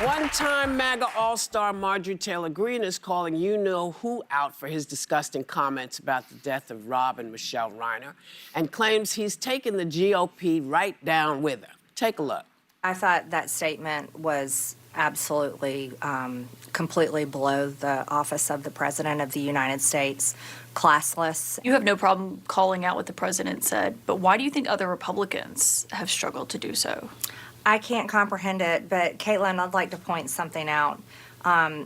One-time MAGA all-star Marjorie Taylor Greene is calling you-know-who out for his disgusting comments about the death of Rob and Michelle Reiner and claims he's taken the GOP right down with her. Take a look. I thought that statement was absolutely, completely below the office of the President of the United States, classless. You have no problem calling out what the president said, but why do you think other Republicans have struggled to do so? I can't comprehend it, but Caitlin, I'd like to point something out.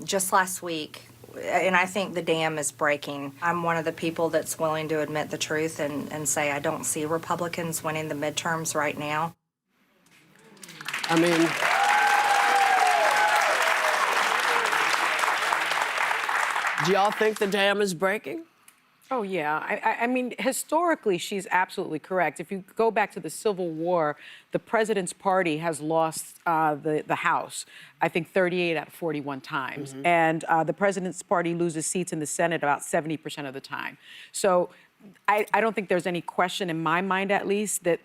Just last week, and I think the dam is breaking. I'm one of the people that's willing to admit the truth and say I don't see Republicans winning the midterms right now. I mean, do y'all think the dam is breaking? Oh, yeah. I mean, historically, she's absolutely correct. If you go back to the Civil War, the president's party has lost the House, I think 38 out of 41 times. Mm-hmm. And the president's party loses seats in the Senate about 70% of the time. So I don't think there's any question in my mind, at least, that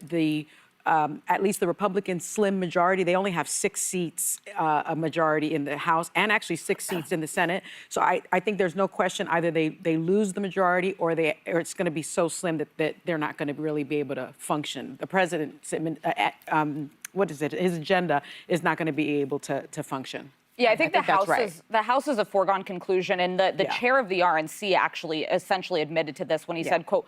at least the Republican slim majority, they only have 6 seats, a majority in the House, and actually 6 seats in the Senate. So I think there's no question either they lose the majority or it's going to be so slim that they're not going to really be able to function. The president's, his agenda is not going to be able to function. Yeah, I think the House is a foregone conclusion, and the chair of the RNC actually essentially admitted to this when he said, quote,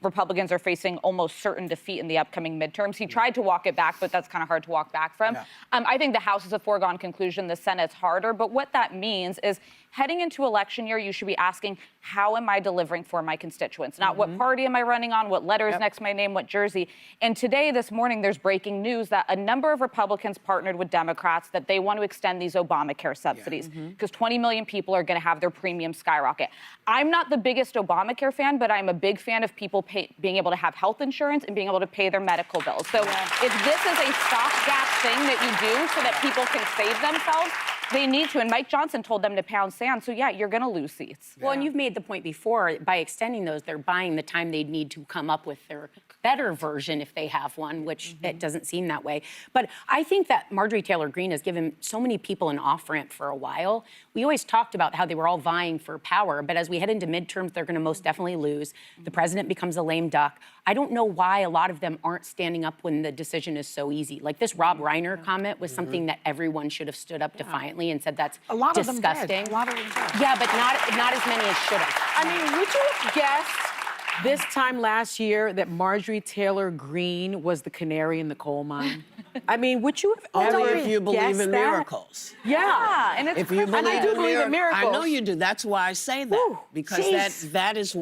Republicans are facing almost certain defeat in the upcoming midterms. He tried to walk it back, but that's kind of hard to walk back from. Yeah. I think the House is a foregone conclusion. The Senate's harder. But what that means is heading into election year, you should be asking, how am I delivering for my constituents? Not what party am I running on, what letters next to my name, what jersey. And today, this morning, there's breaking news that a number of Republicans partnered with Democrats that they want to extend these Obamacare subsidies because 20 million people are going to have their premiums skyrocket. I'm not the biggest Obamacare fan, but I'm a big fan of people being able to have health insurance and being able to pay their medical bills. So if this is a stopgap thing that you do so that people can save themselves, they need to. And Mike Johnson told them to pound sand. So, yeah, you're going to lose seats. Well, and you've made the point before, by extending those, they're buying the time they'd need to come up with their better version if they have one, which it doesn't seem that way. But I think that Marjorie Taylor Greene has given so many people an off-ramp for a while. We always talked about how they were all vying for power, but as we head into midterms, they're going to most definitely lose. The president becomes a lame duck. I don't know why a lot of them aren't standing up when the decision is so easy. Like this Rob Reiner comment was something that everyone should have stood up defiantly and said that's disgusting. A lot of them did. A lot of them did. Yeah, but not as many as should have. I mean, would you have guessed this time last year that Marjorie Taylor Greene was the canary in the coal mine? I mean, would you have only ever if you believe in that? miracles. Yeah, and it's if you and I do believe in miracles. I know you do. That's why I say that. Ooh, because that is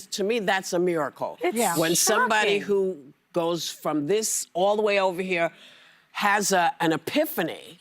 to me that's a miracle. It's when shocking. somebody who goes from this all the way over here has an epiphany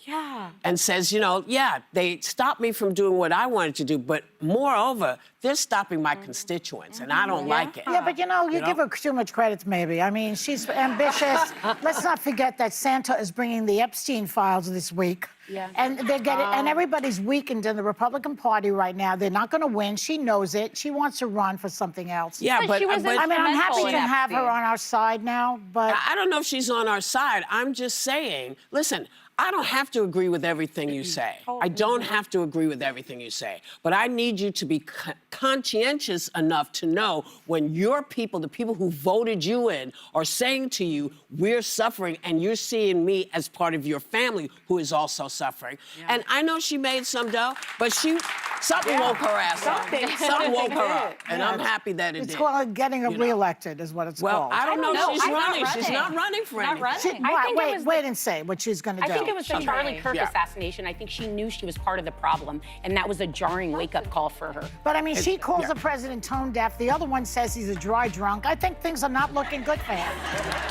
and says, you know, they stopped me from doing what I wanted to do, but moreover, they're stopping my constituents, and I don't like it. Yeah, but you know, you give her too much credit, maybe. I mean, she's ambitious. Let's not forget that Santa is bringing the Epstein files this week. Yeah. And they're getting, and everybody's weakened in the Republican Party right now. They're not going to win. She knows it. She wants to run for something else. Yeah, but I mean, I'm happy to have her on our side now, but I don't know if she's on our side. I'm just saying, listen, I don't have to agree with everything you say. I don't have to agree with everything you say. But I need you to be conscientious enough to know when your people, the people who voted you in, are saying to you, we're suffering, and you're seeing me as part of your family who is also suffering. Yeah. And I know she made some dough, but something woke her ass up. Something woke her up. And I'm happy that it did. It's called getting her reelected is what it's called. Well, I don't know if she's running. She's not running for anything. Wait and say what she's going to do. I think it was the Charlie Kirk assassination. I think she knew she was part of the problem, and that was a jarring wake-up call for her. But I mean, she calls the president tone deaf. The other one says he's a dry drunk. I think things are not looking good for him.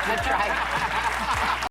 That's right.